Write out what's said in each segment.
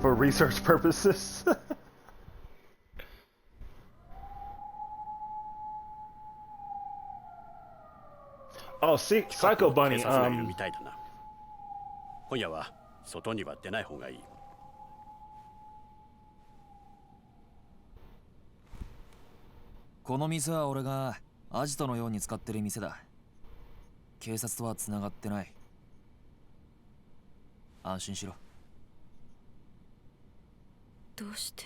for research purposes. Oh, see, Psycho Bunny. 今夜は外には出ない方がいい。この店は俺がアジトのように使ってる店だ。警察とは繋がってない。安心しろ。どうして？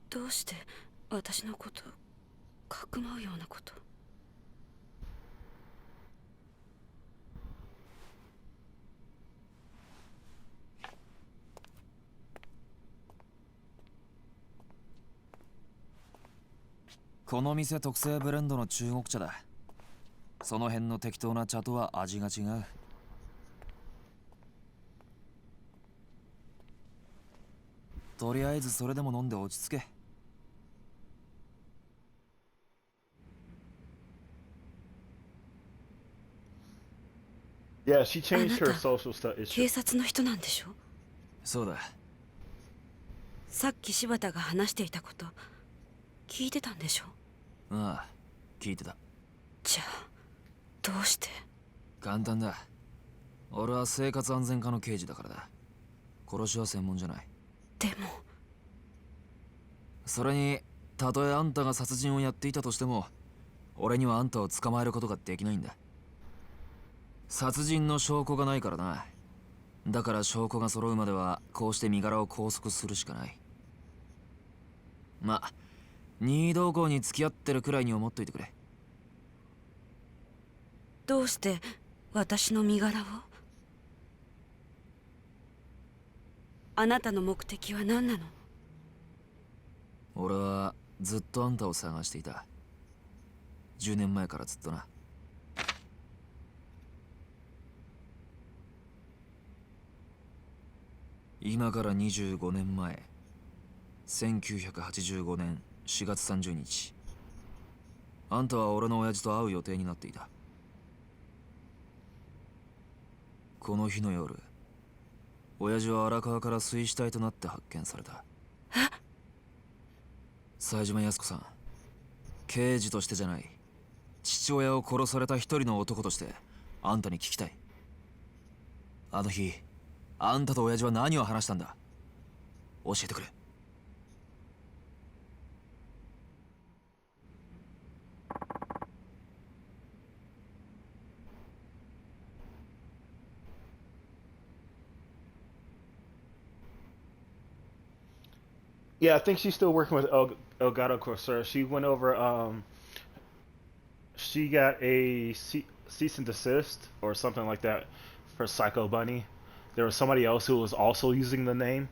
どうして私のことかくまうようなこと？この店特製ブレンドの中国茶だ。その辺の適当な茶とは味が違う。とりあえずそれでも飲んで落ち着け。Yeah, she changed her social stuff. 警察の人なんでしょ？そうだ。さっき柴田が話していたこと聞いてたんでしょ？ああ、聞いてた。じゃあどうして？簡単だ。俺は生活安全課の刑事だからだ。殺しは専門じゃない。でもそれに、たとえあんたが殺人をやっていたとしても、俺にはあんたを捕まえることができないんだ。殺人の証拠がないからな。だから証拠が揃うまではこうして身柄を拘束するしかない。ま、任意同行に付き合ってるくらいに思っといてくれ。どうして私の身柄を？あなたの目的は何なの？俺はずっとあんたを探していた。10年前からずっとな。今から25年前、1985年4月30日、あんたは俺の親父と会う予定になっていた。この日の夜、親父は荒川から水死体となって発見された。冴島靖子さん、刑事としてじゃない、父親を殺された一人の男としてあんたに聞きたい。あの日あんたと親父は何を話したんだ？教えてくれ。Yeah, I think she's still working with Elgato Corsair. She went over. She got a cease and desist or something like that for Psycho Bunny. There was somebody else who was also using the name,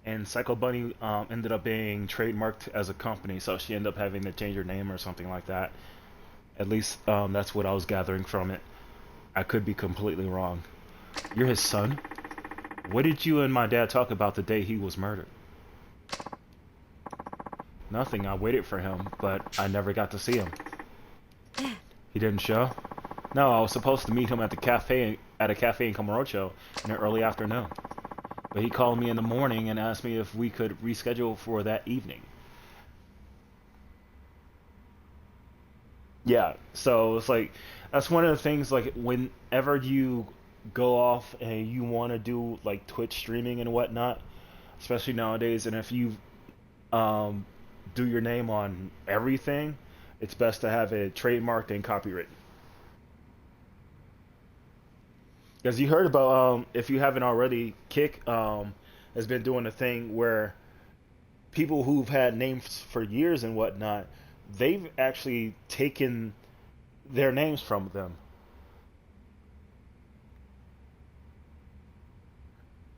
and Psycho Bunny ended up being trademarked as a company, so she ended up having to change her name or something like that. At least that's what I was gathering from it. I could be completely wrong. You're his son? What did you and my dad talk about the day he was murdered? Nothing. I waited for him, but I never got to see him. He didn't show? No, I was supposed to meet him at the cafe at a cafe in Kamurocho in the early afternoon. But he called me in the morning and asked me if we could reschedule for that evening. Yeah, so it's like that's one of the things like whenever you go off and you want to do like Twitch streaming and whatnot, especially nowadays, and if you um, do your name on everything, it's best to have it trademarked and copywritten. Because you heard about, if you haven't already, Kick has been doing a thing where people who've had names for years and whatnot, they've actually taken their names from them.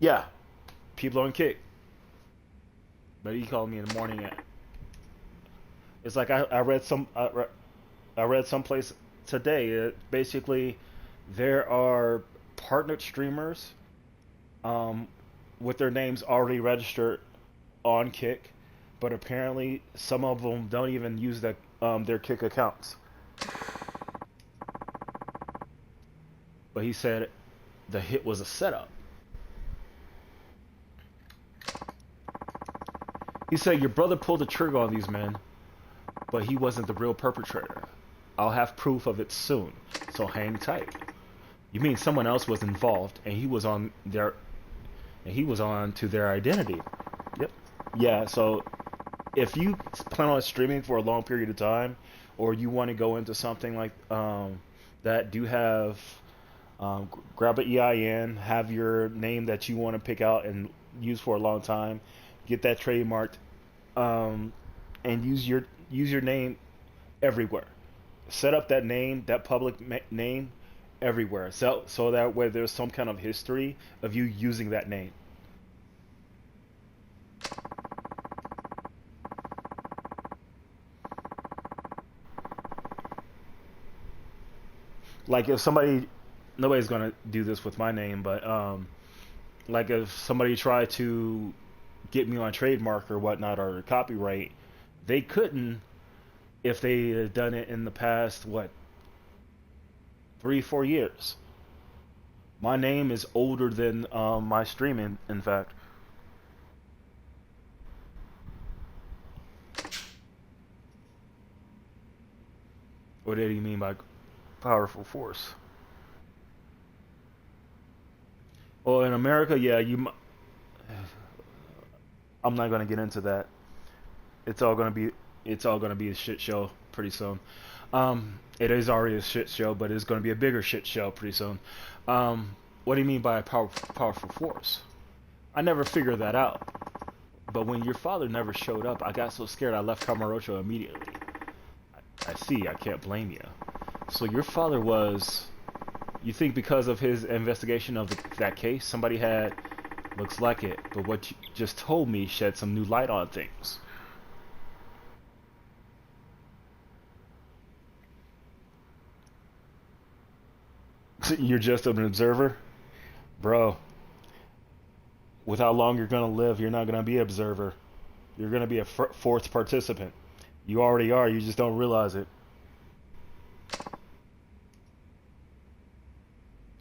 Yeah, people on Kick. But he called me in the morning. It's like I read I read someplace today. Basically, there are partnered streamers um, with their names already registered on Kick, but apparently some of them don't even use their Kick accounts. But he said the hit was a setup. He said, your brother pulled the trigger on these men, but he wasn't the real perpetrator. I'll have proof of it soon, so hang tight. You mean someone else was involved, and he was on to their identity? Yep. Yeah. So if you plan on streaming for a long period of time, or you want to go into something like that, do have grab an EIN, have your name that you want to pick out and use for a long time, get that trademarked, and use your name everywhere. Set up that name, that public name, everywhere, so that way there's some kind of history of you using that name. Like if nobody's gonna do this with my name, but like if somebody tried to get me on trademark or whatnot or copyright, they couldn't if they had done it in the past 3-4 years. My name is older than my streaming, in fact. What did he mean by powerful force? Well, in America, yeah, I'm not gonna get into that. It's all gonna be a shit show pretty soon. It is already a shit show, but it's gonna be a bigger shit show pretty soon. What do you mean by a powerful force? I never figured that out. But when your father never showed up, I got so scared I left Kamurocho immediately. I see. I can't blame you. So your father was... You think because of his investigation of that case, somebody had... Looks like it. But what you just told me shed some new light on things. You're just an observer? Bro. With how long you're going to live, you're not going to be an observer. You're going to be a fourth participant. You already are, you just don't realize it.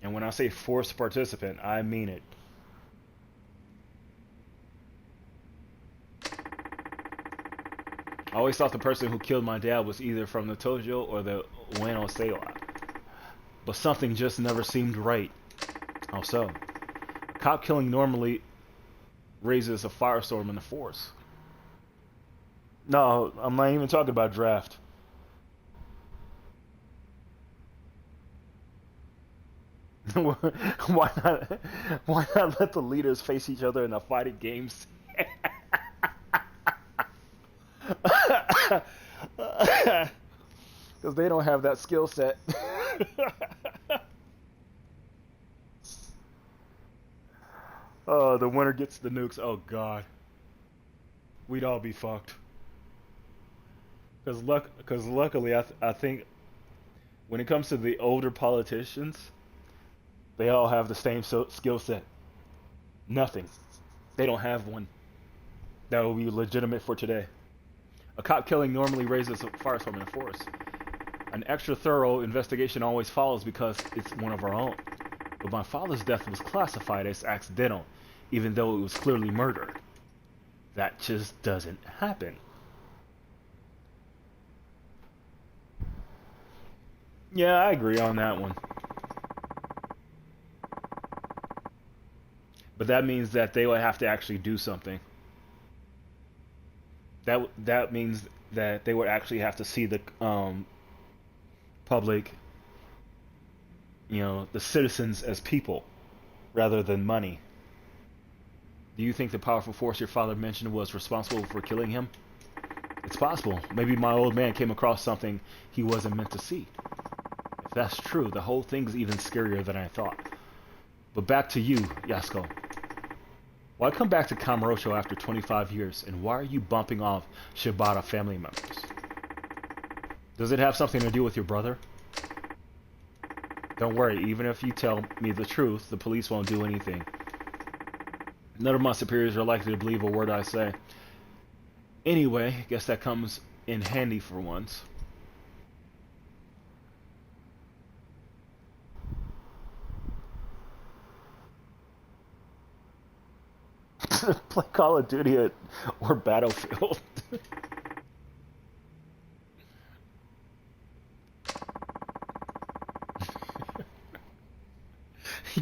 And when I say forced participant, I mean it. I always thought the person who killed my dad was either from the Tojo or the Ueno Seiwa. But something just never seemed right. How so? Cop killing normally raises a firestorm in the force. No, I'm not even talking about draft. Why not let the leaders face each other in the fighting games? Because they don't have that skill set. Oh, the winner gets the nukes. Oh god, we'd all be fucked. Because luckily, I think when it comes to the older politicians, they all have the same skill set. Nothing. They don't have one that will be legitimate for today. A cop killing normally raises a firestorm in the force. An extra thorough investigation always follows because it's one of our own. But my father's death was classified as accidental, even though it was clearly murder. That just doesn't happen. Yeah, I agree on that one. But that means that they would have to actually do something. That means that they would actually have to see the public, the citizens as people, rather than money. Do you think the powerful force your father mentioned was responsible for killing him? It's possible. Maybe my old man came across something he wasn't meant to see. If that's true, the whole thing's even scarier than I thought. But back to you, Yasuko. Why come back to Kamurocho after 25 years, and why are you bumping off Shibata family members? Does it have something to do with your brother? Don't worry, even if you tell me the truth, the police won't do anything. None of my superiors are likely to believe a word I say. Anyway, guess that comes in handy for once. Play Call of Duty or Battlefield.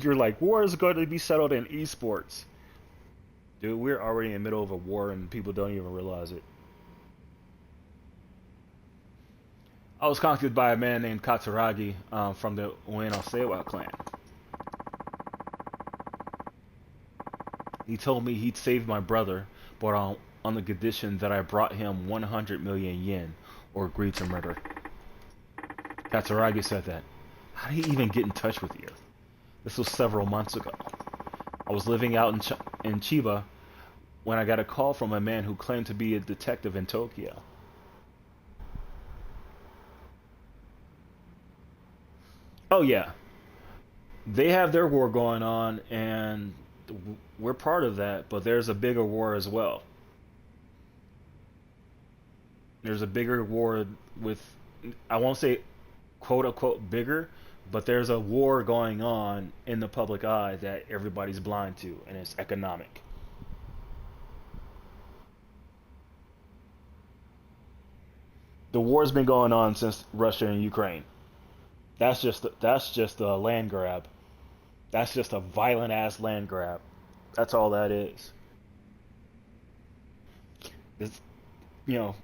You're like, war is going to be settled in esports. Dude, we're already in the middle of a war and people don't even realize it. I was contacted by a man named Katsuragi from the Ueno Seiwa clan. He told me he'd save my brother, but on the condition that I brought him 100 million yen or agreed to murder. Katsuragi said that. How did he even get in touch with you? This was several months ago. I was living out in Chiba when I got a call from a man who claimed to be a detective in Tokyo. Oh yeah, they have their war going on, and we're part of that. But there's a bigger war as well. There's a bigger war with, I won't say quote unquote bigger, but there's a war going on in the public eye that everybody's blind to, and it's economic. The war's been going on since Russia and Ukraine. That's just a land grab. That's just a violent ass land grab. That's all that is. It's, you know,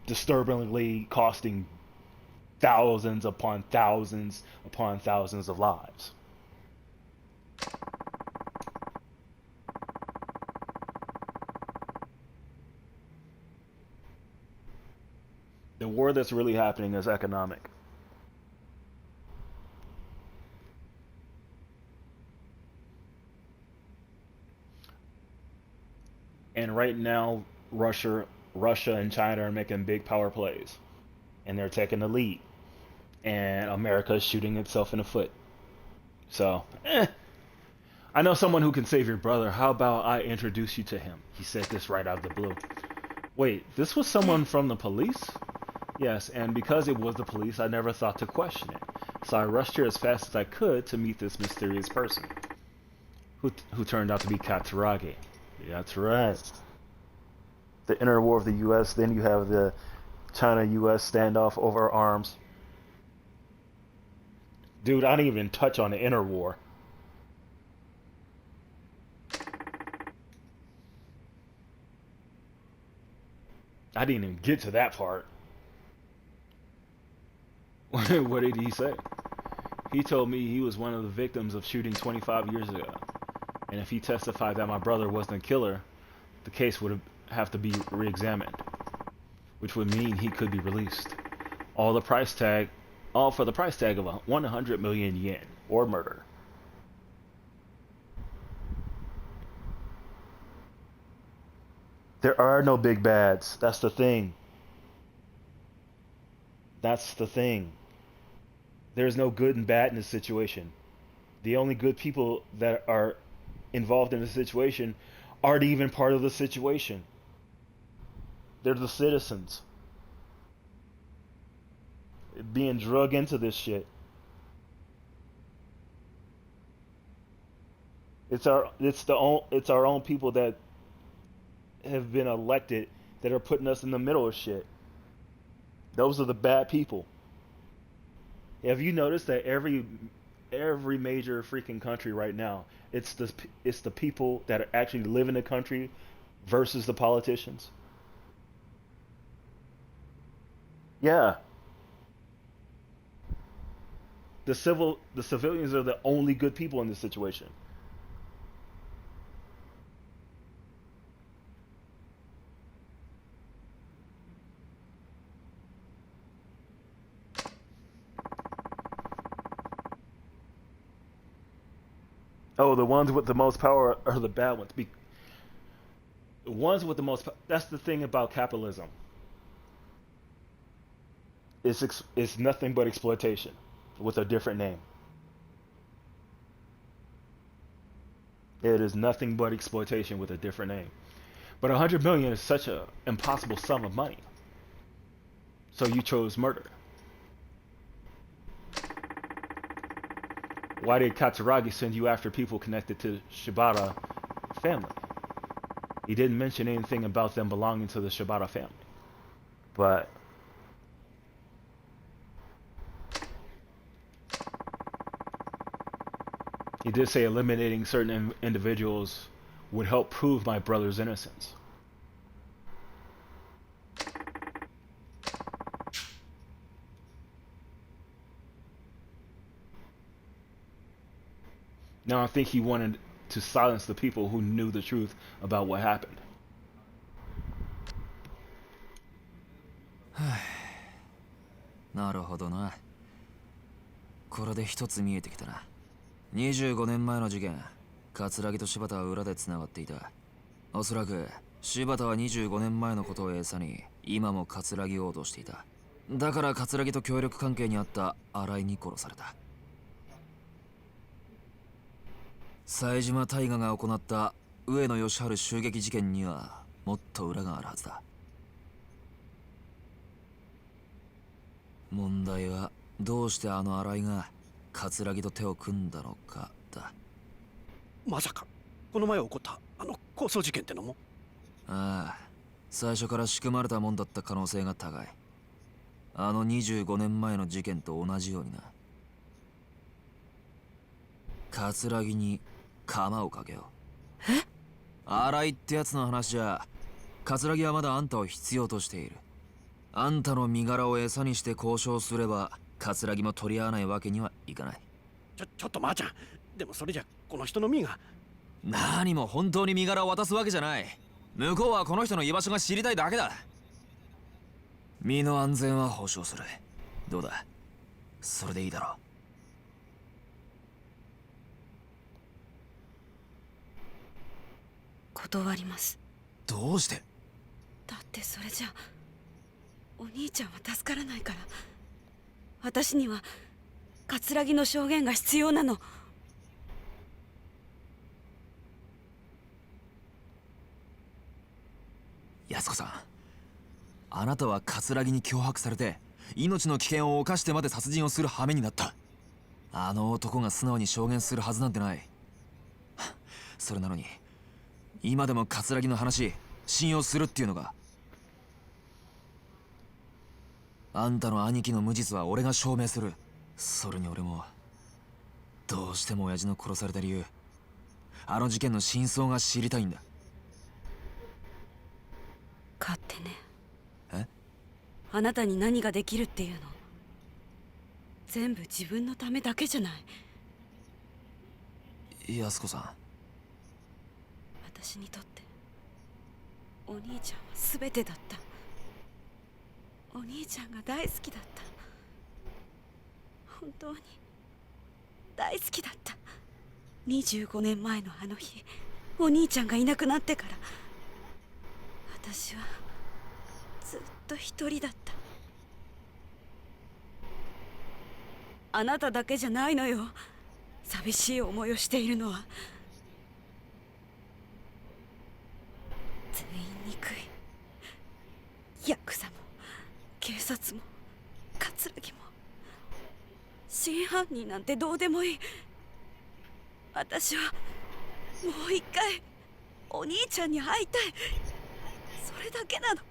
disturbingly costing thousands upon thousands of lives. The war that's really happening is economic. And right now, Russia and China are making big power plays, and they're taking the lead. And America is shooting itself in the foot. So, I know someone who can save your brother. How about I introduce you to him? He said this right out of the blue. Wait, this was someone from the police? Yes, and because it was the police, I never thought to question it. So I rushed here as fast as I could to meet this mysterious person, who turned out to be Katsuragi. Yeah, that's right. The inner war of the U.S., then you have the China-U.S. standoff over arms. Dude, I didn't even touch on the inner war. I didn't even get to that part. What did he say? He told me he was one of the victims of shooting 25 years ago. And if he testified that my brother wasn't a killer, the case would have to be re-examined, which would mean he could be released. All for the price tag of 100 million yen, or murder. There are no big bads. That's the thing. That's the thing. There's no good and bad in this situation. The only good people that are involved in the situation aren't even part of the situation. They're the citizens being drug into this shit. It's our own people that have been elected that are putting us in the middle of shit. Those are the bad people. Have you noticed that every major freaking country right now, it's the people that actually live in the country versus the politicians? Yeah. The civilians are the only good people in this situation. Oh, the ones with the most power are the bad ones. The ones with the most that's the thing about capitalism. It's nothing but exploitation with a different name. It is nothing but exploitation with a different name. But 100 million is such an impossible sum of money. So you chose murder. Why did Katsuragi send you after people connected to Shibata family? He didn't mention anything about them belonging to the Shibata family. But he did say eliminating certain individuals would help prove my brother's innocence. Now I think he wanted to silence the people who knew the truth about what happened. なるほどな。これで一つ見えてきたな。25年前の事件、桂木と柴田は裏で繋がっていた。おそらく柴田は25年前のことを餌に今も桂木を脅していた。だから桂木と協力関係にあった新井に殺された。冴島大河が行った上野義治襲撃事件にはもっと裏があるはずだ。問題はどうしてあの新井が桂木と手を組んだのかだ。まさかこの前起こったあの抗争事件ってのも？ああ、最初から仕組まれたもんだった可能性が高い。あの25年前の事件と同じようにな。桂木に鎌をかけよう。え？新井ってやつの話じゃ、桂木はまだあんたを必要としている。あんたの身柄を餌にして交渉すれば桂木も取り合わないわけにはいかない。ちょっとまーちゃん、でもそれじゃこの人の身が。何も本当に身柄を渡すわけじゃない。向こうはこの人の居場所が知りたいだけだ。身の安全は保証する。どうだ、それでいいだろう。断ります。どうして？だってそれじゃお兄ちゃんは助からないから。私には桂木の証言が必要なの。安子さん、あなたは桂木に脅迫されて命の危険を冒してまで殺人をする羽目になった。あの男が素直に証言するはずなんてない。それなのに今でも桂木の話信用するっていうのが。あんたの兄貴の無実は俺が証明する。それに俺もどうしても親父の殺された理由、あの事件の真相が知りたいんだ。勝手ね。え？あなたに何ができるっていうの？全部自分のためだけじゃない。安子さん、私にとってお兄ちゃんは全てだった。お兄ちゃんが大好きだった。本当に大好きだった。25年前のあの日、お兄ちゃんがいなくなってから私はずっと一人だった。あなただけじゃないのよ、寂しい思いをしているのは。全員憎い。ヤクザも警察も桂木も。真犯人なんてどうでもいい。私はもう一回お兄ちゃんに会いたい。それだけなの。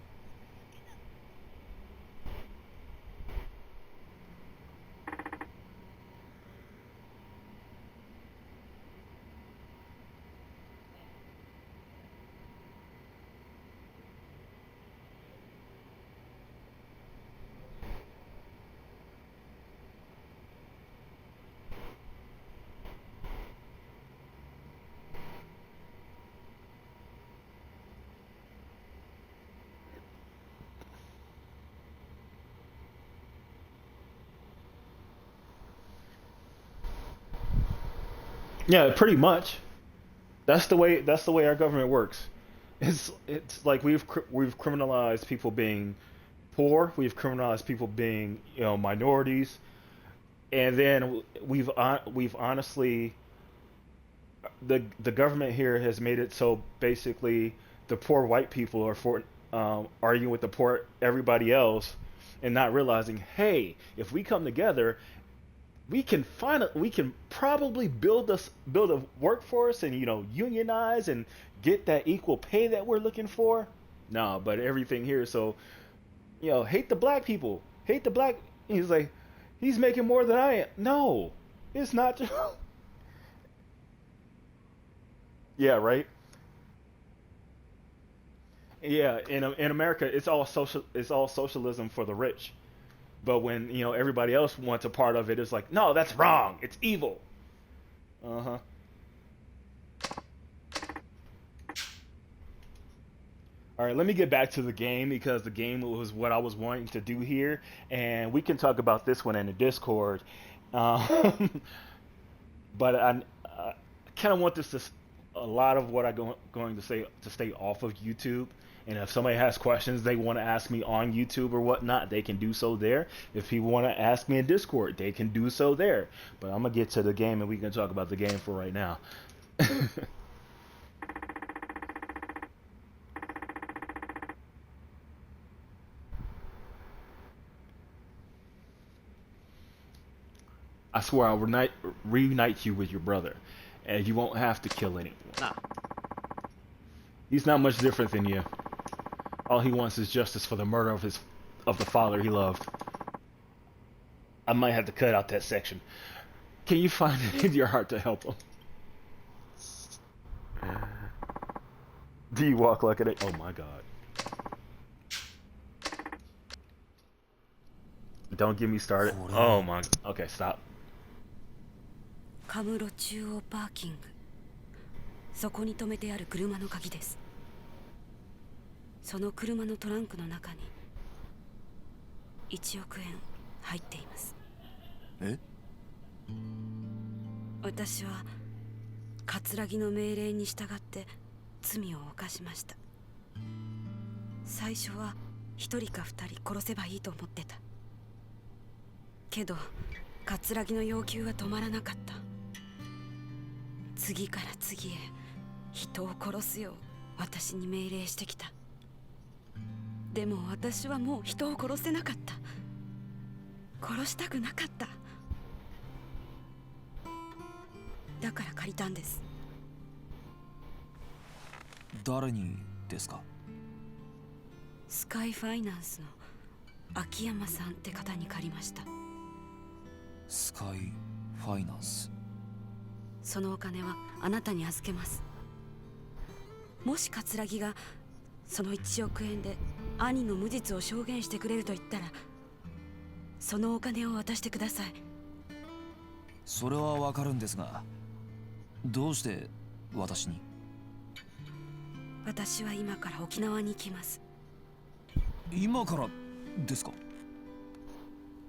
Yeah, pretty much. That's the way our government works. It's like we've criminalized people being poor. We've criminalized people being minorities, and then we've honestly the government here has made it so basically the poor white people are for arguing with the poor everybody else, and not realizing, hey, if we come together, we can probably build a workforce and unionize and get that equal pay that we're looking for. No, but everything here, so hate the black people, hate the black. He's like, he's making more than I am. No, it's not true. Yeah, right. Yeah, in America, it's all socialism for the rich. But when everybody else wants a part of it, it's like, no, that's wrong. It's evil. Uh huh. All right, let me get back to the game because the game was what I was wanting to do here, and we can talk about this one in the Discord. Um, but I kind of want this to a lot of what I'm going to say to stay off of YouTube. And if somebody has questions they want to ask me on YouTube or whatnot, they can do so there. If people want to ask me in Discord, they can do so there. But I'm going to get to the game and we can talk about the game for right now. I swear I'll reunite you with your brother, and you won't have to kill anyone. Nah. He's not much different than you. All he wants is justice for the murder of the father he loved. I might have to cut out that section. Can you find it in your heart to help him? Do you walk like an... Oh my god. Don't get me started. Oh my... Okay, stop. カムロ中央パーキング。そこに止めてある車の鍵です。その車のトランクの中に1億円入っています。え？私は葛城の命令に従って罪を犯しました。最初は1人か2人殺せばいいと思ってた。けど葛城の要求は止まらなかった。次から次へ人を殺すよう私に命令してきた。でも私はもう人を殺せなかった。殺したくなかった。だから借りたんです。誰にですか？スカイファイナンスの秋山さんって方に借りました。スカイファイナンス。そのお金はあなたに預けます。もし葛城がその1億円で兄の無実を証言してくれると言ったら、そのお金を渡してください。それはわかるんですが、どうして私に？私は今から沖縄に行きます。今からですか？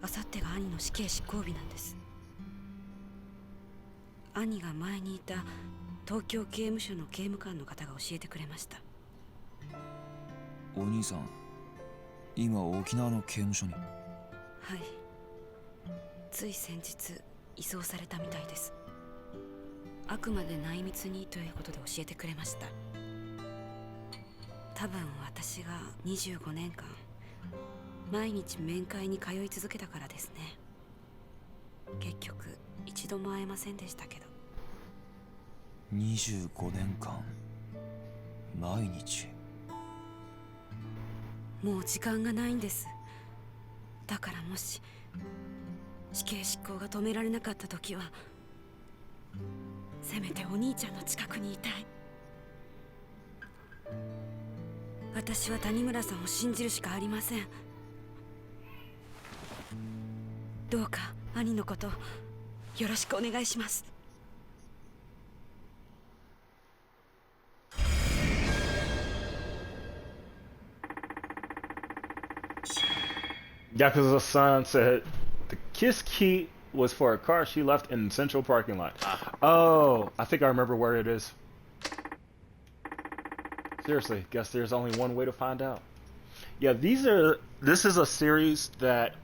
あさってが兄の死刑執行日なんです。兄が前にいた東京刑務所の刑務官の方が教えてくれました。お兄さん、今沖縄の刑務所に？はい。つい先日移送されたみたいです。あくまで内密にということで教えてくれました。多分私が25年間毎日面会に通い続けたからですね。結局一度も会えませんでしたけど。25年間毎日。もう時間がないんです。だからもし死刑執行が止められなかった時は、せめてお兄ちゃんの近くにいたい。私は谷村さんを信じるしかありません。どうか兄のことよろしくお願いします。Yakuza-san said the kiss key was for a car she left in central parking lot. Oh, I think I remember where it is. Seriously, guess there's only one way to find out. Yeah, this is a series that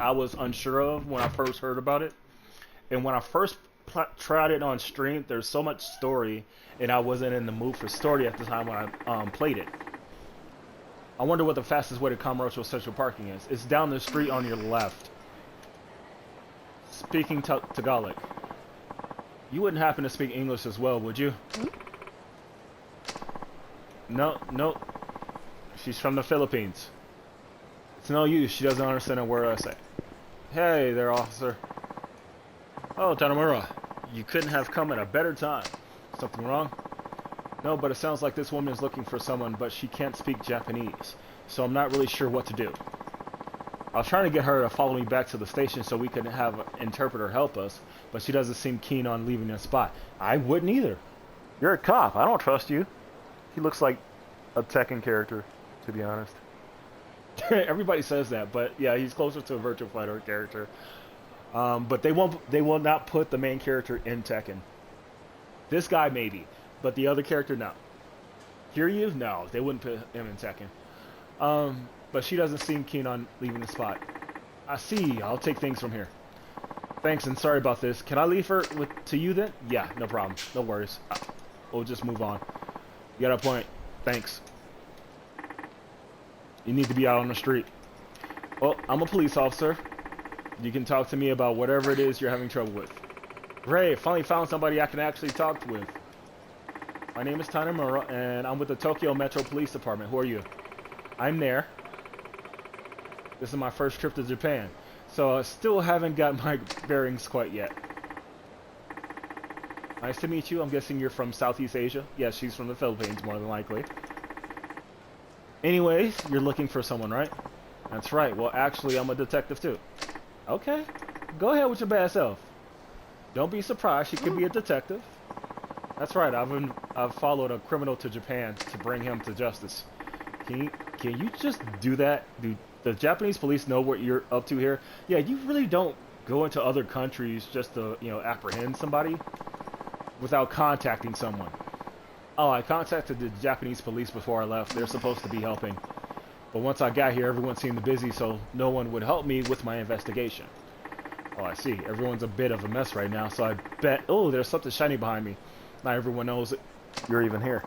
I was unsure of when I first heard about it. And when I first tried it on stream, there's so much story, and I wasn't in the mood for story at the time when I played it. I wonder what the fastest way to Kamurocho Central Parking is. It's down the street on your left. speaking Tagalog. You wouldn't happen to speak English as well, would you? No, no. She's from the Philippines. It's no use. She doesn't understand a word I say. Hey there, officer. Oh, Tanimura. You couldn't have come at a better time. Something wrong? No, but it sounds like this woman is looking for someone, but she can't speak Japanese. So I'm not really sure what to do. I was trying to get her to follow me back to the station so we could have an interpreter help us, but she doesn't seem keen on leaving the spot. I wouldn't either. You're a cop. I don't trust you. He looks like a Tekken character, to be honest. Everybody says that, but yeah, he's closer to a Virtua Fighter character. But they will not put the main character in Tekken. This guy maybe, but the other character no. Kiryu? No, they wouldn't put him in Tekken. But she doesn't seem keen on leaving the spot. I see. I'll take things from here. Thanks, and sorry about this. Can I leave her to you then? Yeah, no problem. No worries. We'll just move on. You got a point. Thanks. You need to be out on the street. Well, I'm a police officer. You can talk to me about whatever it is you're having trouble with. Great, finally found somebody I can actually talk with. My name is Tanimura, and I'm with the Tokyo Metro Police Department. Who are you? I'm there. This is my first trip to Japan, so I still haven't got my bearings quite yet. Nice to meet you. I'm guessing you're from Southeast Asia. Yes, she's from the Philippines, more than likely. Anyways, you're looking for someone, right? That's right. Well, actually, I'm a detective too. Okay. Go ahead with your bad self. Don't be surprised. She could be a detective. That's right. I've followed a criminal to Japan to bring him to justice. Can you just do that? Do the Japanese police know what you're up to here? Yeah, you really don't go into other countries just to, apprehend somebody without contacting someone. Oh, I contacted the Japanese police before I left. They're supposed to be helping. But once I got here, everyone seemed busy, so no one would help me with my investigation. Oh, I see. Everyone's a bit of a mess right now, so I bet... Oh, there's something shiny behind me. Not everyone knows you're even here.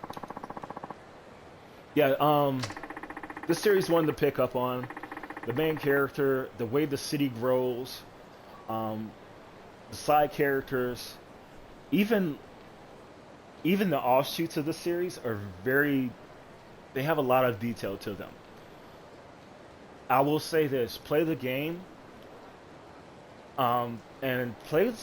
Yeah, this series one to pick up on. The main character, the way the city grows, the side characters, even the offshoots of the series are they have a lot of detail to them. I will say this, play the game, and play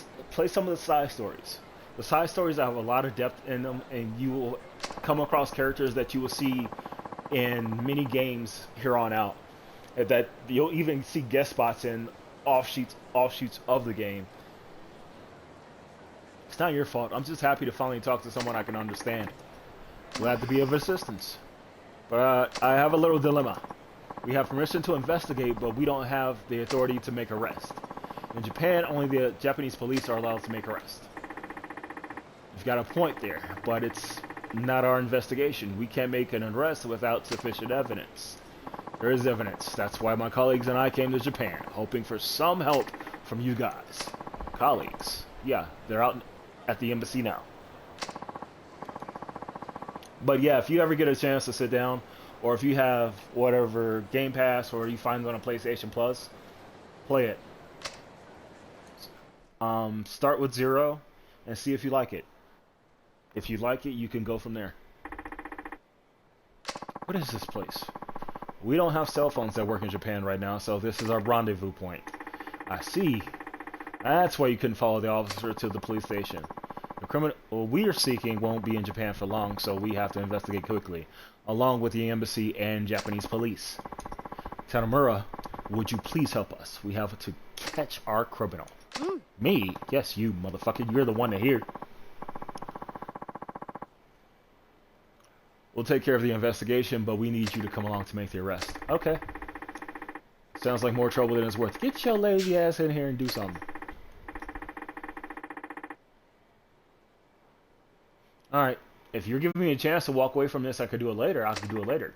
some of the side stories. The side stories have a lot of depth in them, and you will come across characters that you will see in many games here on out. That you'll even see guest spots in offshoots of the game. It's not your fault. I'm just happy to finally talk to someone I can understand. Glad to be of assistance. But I have a little dilemma. We have permission to investigate, but we don't have the authority to make arrests. In Japan, only the Japanese police are allowed to make arrests. You've got a point there, but it's not our investigation. We can't make an arrest without sufficient evidence. There is evidence. That's why my colleagues and I came to Japan, hoping for some help from you guys. Colleagues. Yeah, they're out at the embassy now. But yeah, if you ever get a chance to sit down, or if you have whatever Game Pass, or you find it on a PlayStation Plus, play it. Start with 0 and see if you like it. If you like it, you can go from there. What is this place? We don't have cell phones that work in Japan right now, so this is our rendezvous point. I see. That's why you couldn't follow the officer to the police station. The criminal we are seeking won't be in Japan for long, so we have to investigate quickly, along with the embassy and Japanese police. Tanimura, would you please help us? We have to catch our criminal. Me? Yes, you, motherfucker. You're the one to hear. We'll take care of the investigation, but we need you to come along to make the arrest. Okay. Sounds like more trouble than it's worth. Get your lazy ass in here and do something. Alright. If you're giving me a chance to walk away from this, I could do it later. I could do it later.